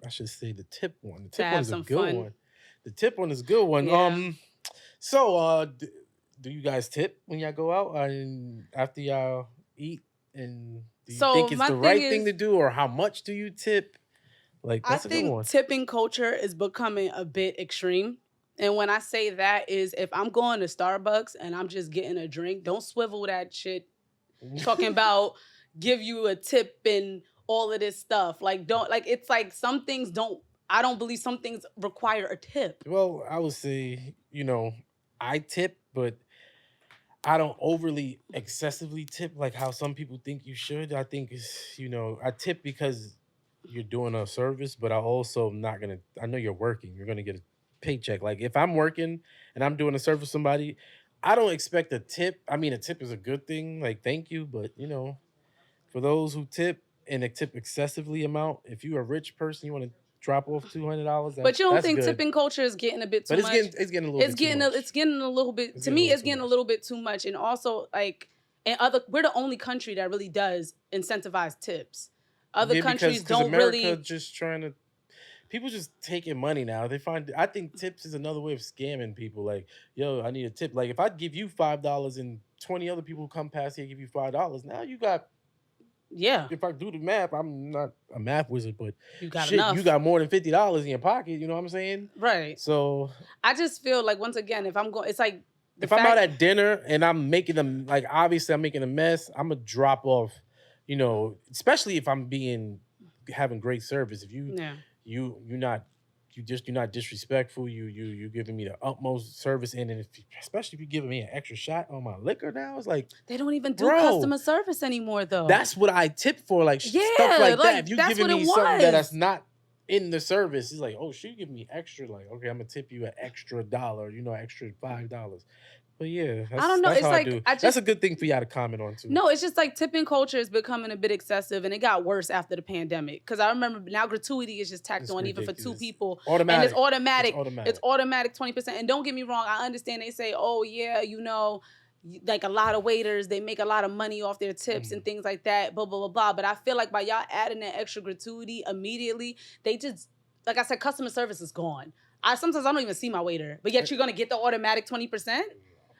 I should say the tip one. The to tip one have is a some good fun. one. The tip one is a good one. Yeah. So do you guys tip when y'all go out and after y'all eat? And do you So think it's my the thing right thing is, to do, or how much do you tip? Like I that's a good think one. tipping culture is becoming a bit extreme. And when I say that is if I'm going to Starbucks and I'm just getting a drink, don't swivel that shit talking about give you a tip and all of this stuff. Like don't like it's like some things don't I don't believe some things require a tip. Well, I would say, I tip, but I don't overly excessively tip like how some people think you should. I think it's, I tip because you're doing a service, but I also am not gonna I know you're working. You're gonna get a paycheck. Like if I'm working and I'm doing a service for somebody, I don't expect a tip. I mean, a tip is a good thing, like thank you, but for those who tip and they tip excessively amount, if you're a rich person, you want to drop off $200, But you don't that's think good. tipping culture is getting a bit too But it's much? getting it's getting a little bit too It's much. getting a little bit It's to getting a me little it's too getting a much. little bit too much. And also like and other we're the only country that really does incentivize tips. Other Yeah, countries because don't America really. just trying to people just taking money now. I think tips is another way of scamming people. Like, yo, I need a tip. Like if I give you $5 and 20 other people come past here give you $5, now you got Yeah, if I do the math, I'm not a math wizard, but you got shit, you enough. got more than $50 in your pocket, you know what I'm saying? Right. So I just feel like once again, if I'm going, it's like the if I'm out fact. at dinner and I'm making them like obviously I'm making a mess, I'm gonna drop off, especially if I'm being having great service. If Yeah. you're not you're not disrespectful, you giving me the utmost service, and then especially if you're giving me an extra shot on my liquor now, it's like, They don't even do bro, customer service anymore though. that's what I tip for, like stuff Yeah, like that. If like you that's giving what it me something that's was. not in the service, it's like, oh, she give me extra, like, okay, I'm gonna tip you an extra dollar, extra $5. But yeah, I that's don't know. that's It's how I like do. I That's a just good thing for y'all to comment on too. no. It's just like tipping culture is becoming a bit excessive, and it got worse after the pandemic. Because I remember now gratuity is just tacked It's on even for two ridiculous. people, and it's Automatic. It's automatic. It's automatic. automatic 20%. And don't get me wrong, I understand they say, oh yeah, like a lot of waiters they make a lot of money off their tips and Mhm. things like that. Blah blah blah blah. But I feel like by y'all adding that extra gratuity immediately, they just like I said, customer service is gone. I don't even see my waiter, but yet you're gonna get the automatic 20%.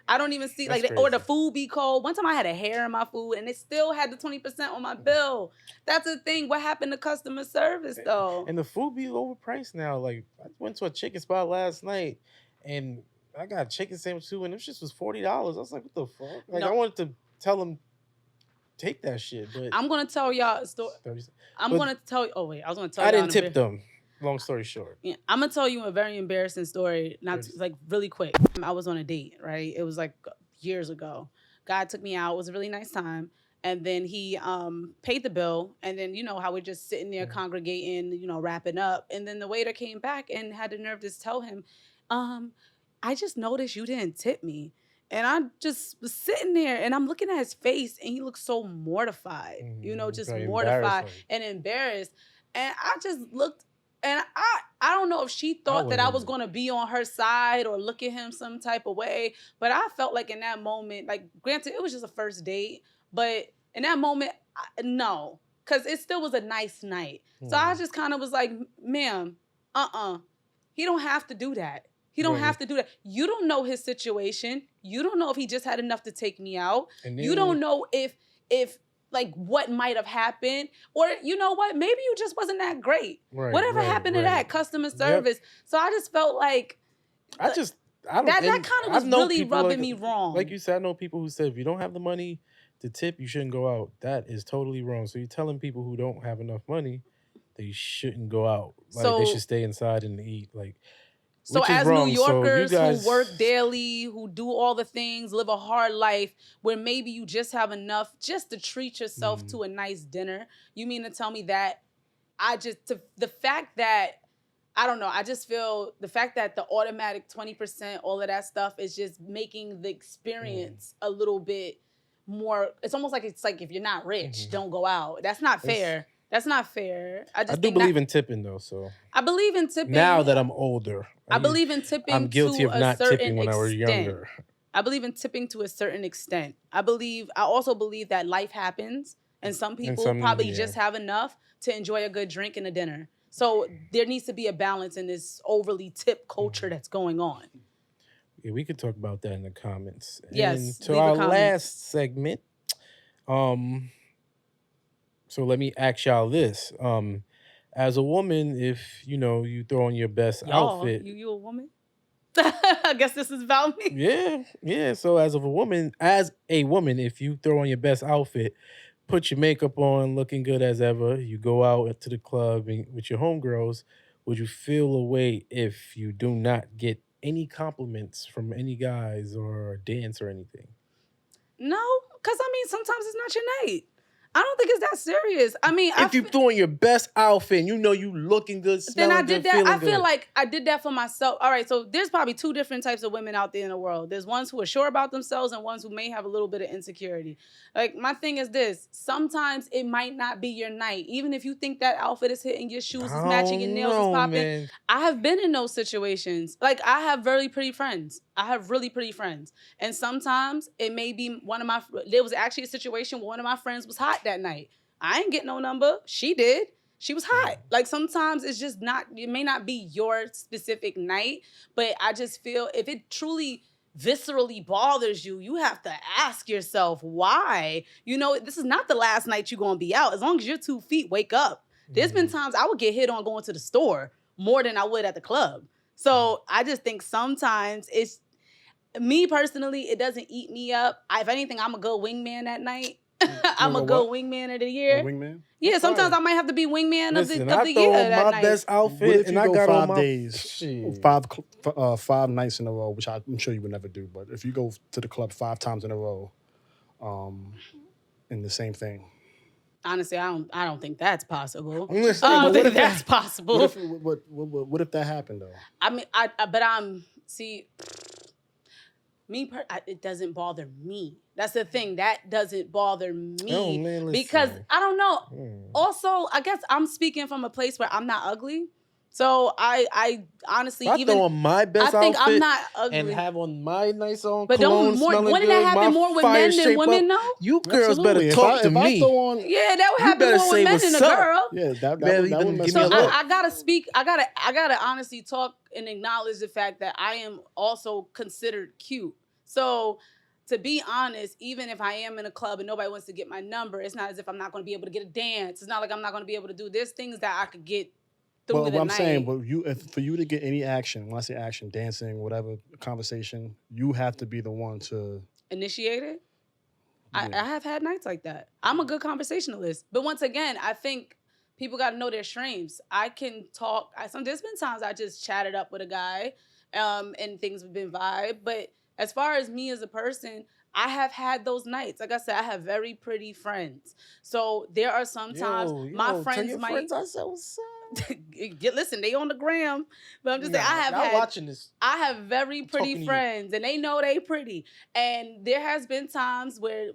I don't even see That's like or the crazy. food be cold. One time I had a hair in my food and it still had the 20% on my bill. That's the thing. What happened to customer service though? And the food be overpriced now. Like I went to a chicken spot last night, and I got a chicken sandwich too, and it just was $40. I was like, what the fuck? Like I No, wanted to tell them take that shit, but I'm gonna tell y'all a story. 30. I'm But gonna tell you. Oh wait, I was gonna tell I y'all didn't in a tip bit. them. Long story short. Yeah, I'm gonna tell you a very embarrassing story. Not 30. like really quick. I was on a date, right? It was like years ago. God took me out. It was a really nice time. And then he paid the bill. And then you know how we're just sitting there Mhm. congregating, wrapping up. And then the waiter came back and had the nerve to tell him, um, I just noticed you didn't tip me. And I just was sitting there and I'm looking at his face and he looks so mortified, just Probably embarrassed mortified him. and embarrassed. And I just looked and I don't know if she I thought that I was wouldn't. gonna be on her side or look at him some type of way, but I felt like in that moment, like granted, it was just a first date, but in that moment, no, because it still was a nice night. So I Hmm. just kind of was like, ma'am, he don't have to do that. He don't have Right. to do that. You don't know his situation. You don't know if he just had enough to take me out. And You then don't know if like what might have happened, or you know what, maybe you just wasn't that great. right, Whatever right, happened to right. that customer Yep. service? So I just felt like I just I don't that and kind of I've was known really people rubbing me like wrong. you said, I know people who said if you don't have the money to tip, you shouldn't go out. That is totally wrong. So you're telling people who don't have enough money they shouldn't go out. Like they should So stay inside and eat. Like so which is as New wrong. So you Yorkers who work guys daily, who do all the things, live a hard life, where maybe you just have enough just to treat yourself mm, to a nice dinner, you mean to tell me that the fact that I don't know, I just feel the fact that the automatic 20%, all of that stuff is just making the mm, experience a little bit more. It's like if you're not rich, mhm. don't go out. That's not It's fair. That's not fair. I I just do think that believe in tipping though, so I believe in now tipping. that I'm older, I believe in I'm tipping guilty to of a not certain tipping when I was extent. younger. I believe in tipping to a certain extent. I also believe that life happens and some And people some probably yeah. just have enough to enjoy a good drink and a dinner. So there needs to be a balance in this overly tip culture that's going on. Yeah, we could talk about that in the comments. And Yes, to leave a our comment. last segment, um, so let me ask y'all this. As a woman, if you throw on your best Y'all, outfit, you a woman? I guess this is about me. yeah. So as a woman, if you throw on your best outfit, put your makeup on, looking good as ever, you go out to the club and, with your homegirls, would you feel a way if you do not get any compliments from any guys or a dance or anything? No, because I mean, sometimes it's not your night. I don't think it's that serious. I mean, If you throw on your best outfit and you looking good, then I smelling did good, that. I feeling feel good. like I did that for myself. All right, so there's probably two different types of women out there in the world. There's ones who are sure about themselves and ones who may have a little bit of insecurity. Like my thing is this: sometimes it might not be your night, even if you think that outfit is hitting, your shoes is I matching, your don't nails is know, popping. man. I have been in those situations. Like I have very pretty friends. I have really pretty friends, and sometimes it may be one of my. There was actually a situation where one of my friends was hot that night. I ain't get no number. She did. She was hot. Like sometimes it's just not, it may not be your specific night, but I just feel if it truly viscerally bothers you, you have to ask yourself why. This is not the last night you're gonna be out. As long as you're 2 feet, wake up. There's been times I would get hit on going to the store more than I would at the club. So I just think sometimes it's me personally, it doesn't eat me up. If anything, I'm a good wingman that night. I'm a good wingman of the A year. wingman? Yeah, sometimes I might have to be wingman Listen, of I the throw year on that my night. best What outfit if you and I go got on 5 my days, Shit. 5 nights in a row, which I'm sure you would never do, but if you go to the club 5 times in a row, in the same thing. Honestly, I don't think that's possible. I'm just I saying, don't but think what if that's that- possible. What if that happened though? I mean, see, it doesn't bother me. That's the thing. That doesn't bother me. Oh, man, listen. Because I don't know. Also, I guess I'm speaking from a place where I'm not ugly. So I honestly, I even throw on my best I think outfit I'm not ugly. and have on my nice on But cologne, don't more. smelling Wouldn't good, that happen my more with fire men than shape women? up. No. You girls better Absolutely. talk to if me. I throw on, Yeah, that would You happen better more say with men what's than a up. girl. yeah, that Better would even mess give me me a So up. look. I gotta speak. I gotta honestly talk and acknowledge the fact that I am also considered cute. So to be honest, even if I am in a club and nobody wants to get my number, it's not as if I'm not going to be able to get a dance. It's not like I'm not going to be able to do. There's things that I could get through But the what I'm night. saying, for you to get any action, when I say action, dancing, whatever conversation, you have to be the one to Initiate it. Yeah. I have had nights like that. I'm a good conversationalist, but once again, I think people got to know their strengths. I can talk. There's been times I just chatted up with a guy, and things have been vibe. But as far as me as a person, I have had those nights. Like I said, I have very pretty friends. So there are some times my tell friends your might. friends I said what's up. Listen, they on the gram, but I'm just saying I have y'all had. watching this. I have very talking to pretty you. friends, and they know they pretty. And there has been times where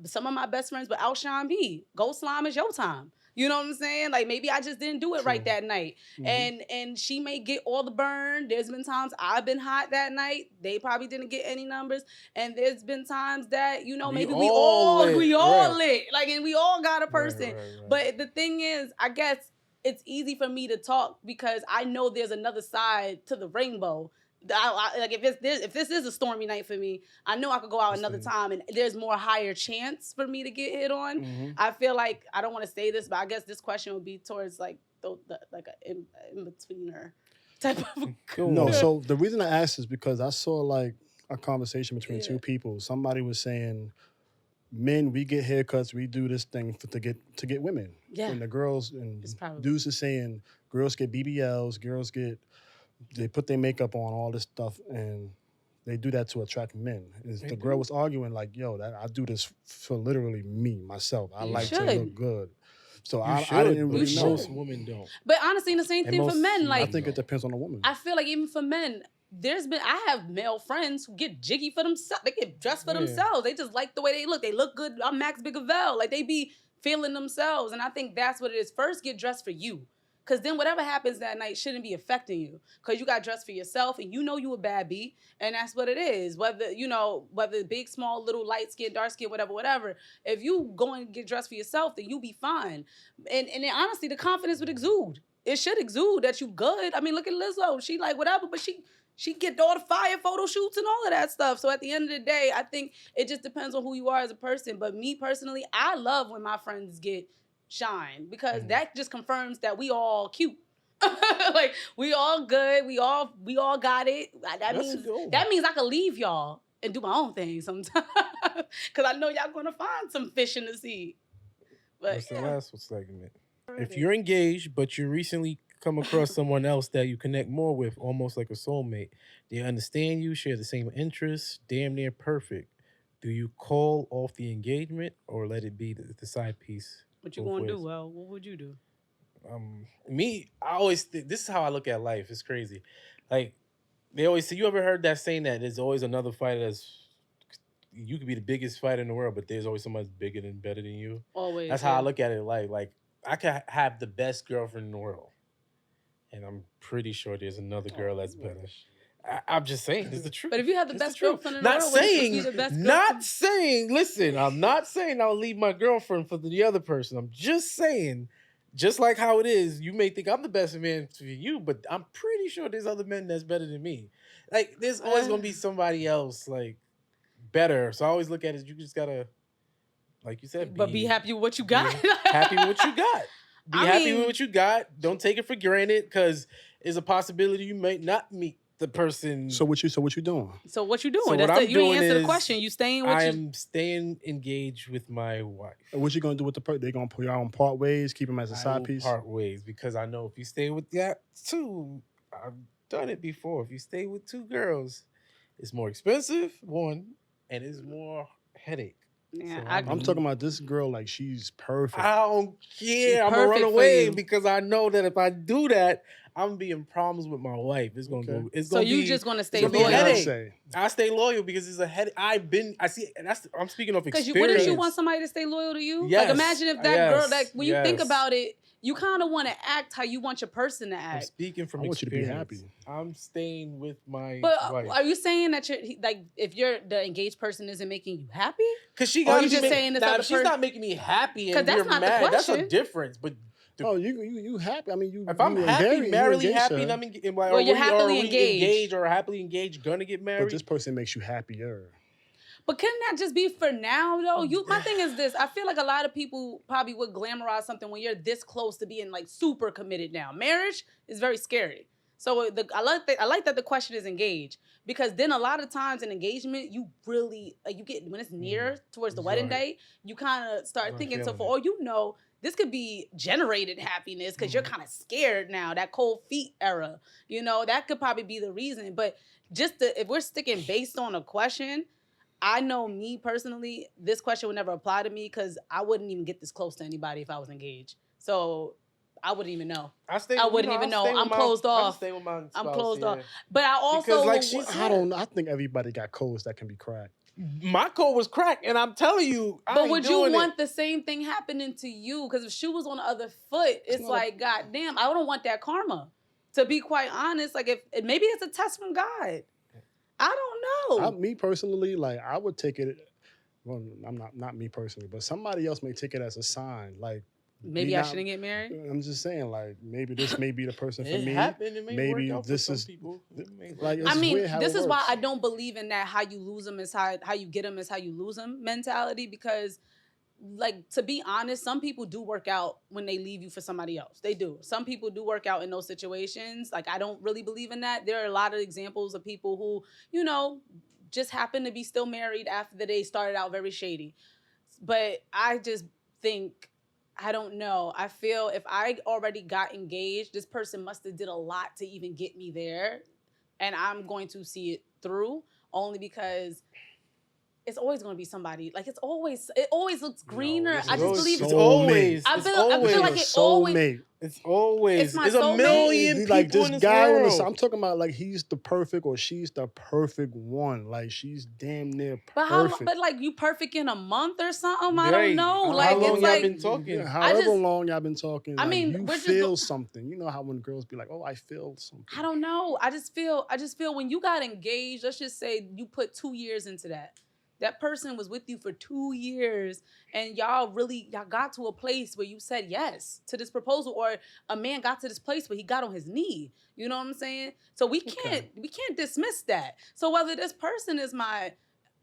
some of my best friends would outshine me. Go slime is your time. You know what I'm saying? Like maybe I just didn't do it right that night, and she may get all the burn. There's been times I've been hot that night. They probably didn't get any numbers, and there's been times that maybe we all lit, lit, like, and we all got a person. Right. But the thing is, I guess it's easy for me to talk because I know there's another side to the rainbow. Like if this is a stormy night for me, I know I could go out another time and there's more higher chance for me to get hit on. I feel like I don't want to say this, but I guess this question would be towards like like a in-betweener type of. No, so the reason I asked is because I saw like a conversation between two people. Somebody was saying, men, we get haircuts, we do this thing to get women. Yeah. And the girls and dudes are saying girls get BBLs, they put their makeup on, all this stuff, and they do that to attract men. And the girl was arguing like, yo, I do this for literally me, myself. I like to look good. So I didn't really know. Most women don't. But honestly, the same thing for men. Like I think it depends on the woman. I feel like even for men, I have male friends who get jiggy for themselves. They get dressed for themselves. They just like the way they look. They look good. I'm Max Bigavell. Like they be feeling themselves. And I think that's what it is. First, get dressed for you. Because then whatever happens that night shouldn't be affecting you. Because you got dressed for yourself and you know you a bad B. And that's what it is. Whether big, small, little, light skin, dark skin, whatever. If you go and get dressed for yourself, then you be fine. And then honestly, the confidence would exude. it should exude that you good. I mean, look at Lizzo. She like whatever, but she get all the fire photo shoots and all of that stuff. So at the end of the day, I think it just depends on who you are as a person. But me personally, I love when my friends get shine because that just confirms that we all cute. Like we all good. We all got it. That means I could leave y'all and do my own thing sometimes. Cause I know y'all gonna find some fish in the sea. But what's the last segment? If you're engaged, but you recently come across someone else that you connect more with, almost like a soulmate, they understand you, share the same interests, damn near perfect. Do you call off the engagement or let it be the side piece? What you gonna do? Well, what would you do? Me, I always this is how I look at life. It's crazy. Like they always say, you ever heard that saying that there's always another fighter that's you could be the biggest fighter in the world, but there's always somebody bigger and better than you. Always. That's how I look at it. Like I could have the best girlfriend in the world, and I'm pretty sure there's another girl that's better. I'm just saying, it's the truth. But if you have the best girlfriend in the not world, saying, be the best not saying. Listen, I'm not saying I'll leave my girlfriend for the other person. I'm just saying, just like how it is, you may think I'm the best man for you, but I'm pretty sure there's other men that's better than me. Like there's always gonna be somebody else like better. So I always look at it. You just gotta, like you said, be happy with what you got. Happy with what you got. Be happy with what you got. Don't take it for granted because there's a possibility you might not meet the person. So what you doing? So what you doing? So you doing ain't answer the question. You staying with I'm staying engaged with my wife. And what you gonna do with the person? They gonna put y'all on part ways, keep him as a side piece? Part ways because I know if you stay with that two, I've done it before. If you stay with two girls, it's more expensive, one, and it's more headache. Yeah, so I'm talking about this girl like she's perfect. I don't care. I'm gonna run away because I know that if I do that, I'm gonna be in problems with my wife. It's gonna go. It's so gonna you be, just gonna stay loyal. loyal. I stay loyal because it's a headache. I see. I'm speaking of experience. Because what if you want somebody to stay loyal to you? Yes. Like imagine if that girl, like when you think about it, you kind of want to act how you want your person to act. I'm speaking from experience. I want you to be happy. I'm staying with my wife. Are you saying that you're like if the engaged person isn't making you happy? Because she got. Or you just saying this other she's not making me happy and that's we're not mad. The question. That's a difference. But you happy? I mean, you. If I'm happy, marriedly happy, and you're happily engaged, or happily engaged, gonna get married. But this person makes you happier. But couldn't that just be for now, though? My thing is this. I feel like a lot of people probably would glamorize something when you're this close to being like super committed now. Marriage is very scary. So I like that the question is engaged because then a lot of times in engagement, you really, you get, when it's near towards the wedding day, you kind of start thinking, so for all you know, this could be generated happiness because you're kind of scared now, that cold feet era. That could probably be the reason. But if we're sticking based on a question, I know me personally, this question would never apply to me because I wouldn't even get this close to anybody if I was engaged. So I wouldn't even know. I wouldn't even know. I'm closed off. I'm closed off. But I also I think everybody got codes that can be cracked. My code was cracked, and I'm telling you. But would you want the same thing happening to you? Because if she was on the other foot, it's like, God damn, I don't want that karma. To be quite honest, like if maybe it's a test from God. I don't know. Me personally, like I would take it. Well, I'm not me personally, but somebody else may take it as a sign. Like maybe I shouldn't get married. I'm just saying, like maybe this may be the person for me. Maybe this is people. Like I mean, this is why I don't believe in that. How you lose them is how you get them is how you lose them mentality. Because, like to be honest, some people do work out when they leave you for somebody else. They do. Some people do work out in those situations. Like I don't really believe in that. There are a lot of examples of people who, just happen to be still married after they started out very shady. But I just think, I don't know. I feel if I already got engaged, this person must have did a lot to even get me there. And I'm going to see it through only because it's always going to be somebody. Like it always looks greener. I just believe it's always. I feel like it always. It's always. It's a million people like this in this guy world. I'm talking about like he's the perfect or she's the perfect one. Like she's damn near but perfect. But like you perfect in a month or something? I don't know. Like how long it's y'all like been talking? However long y'all been talking. I mean, you feel something. You know how when girls be like, "Oh, I feel something." I don't know. I just feel when you got engaged. Let's just say you put 2 years into that. That person was with you for 2 years and y'all got to a place where you said yes to this proposal, or a man got to this place where he got on his knee. You know what I'm saying? So we can't dismiss that. So whether this person is my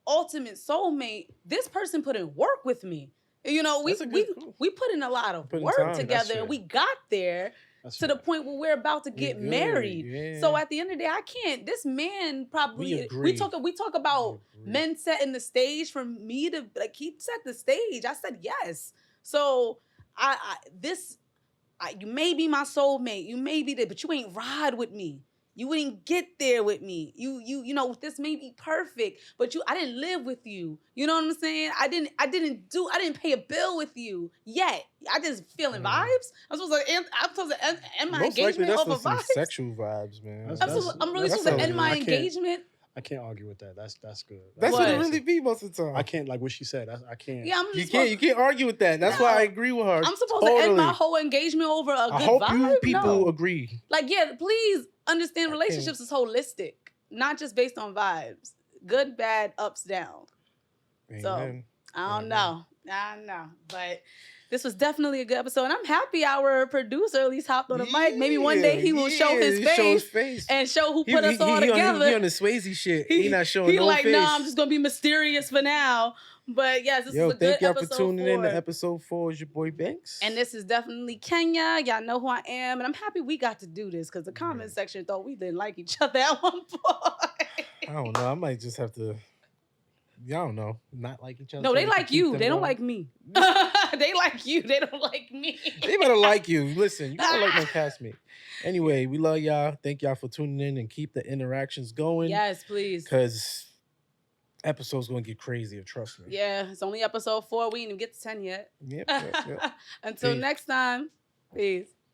ultimate soulmate, this person put in work with me. You know, we put in a lot of work together and we got there. That's to the point where we're about to get married. Yeah. So at the end of the day, I can't. This man probably we talk about men setting the stage. For me to like, he set the stage. I said yes. So you may be my soulmate. You may be there, but you ain't ride with me. You wouldn't get there with me. You know, this may be perfect, but I didn't live with you. You know what I'm saying? I didn't pay a bill with you yet. I just feeling vibes. I'm supposed to end my engagement over vibes. Sexual vibes, man. I'm really supposed to end my engagement. I can't argue with that. That's good. That's what it really be most of the time. I can't, like what she said. I can't. Yeah, you can't argue with that. That's why I agree with her. I'm supposed to end my whole engagement over a good vibe. I hope you people agree. Like, yeah, please understand relationships is holistic, not just based on vibes. Good, bad, ups, down. Amen. So I don't know, but this was definitely a good episode, and I'm happy our producer at least hopped on the mic. Maybe one day he will show his face and show who put us all together. He on the Swayze shit. He not showing no face. He nah, I'm just gonna be mysterious for now. But yes, this is a good episode. Thank y'all for tuning in to episode 4. It's your boy Banks. And this is definitely Kenya. Y'all know who I am. And I'm happy we got to do this because the comment section thought we didn't like each other at one point. I don't know. I might just have to, y'all don't know, not like each other. No, they like you. They don't like me. They like you. They don't like me. They better like you. Listen, you better like my castmate. Anyway, we love y'all. Thank y'all for tuning in and keep the interactions going. Yes, please. Because episode's gonna get crazier, trust me. Yeah, it's only episode 4. We didn't even get to 10 yet. Yep. Until next time, peace.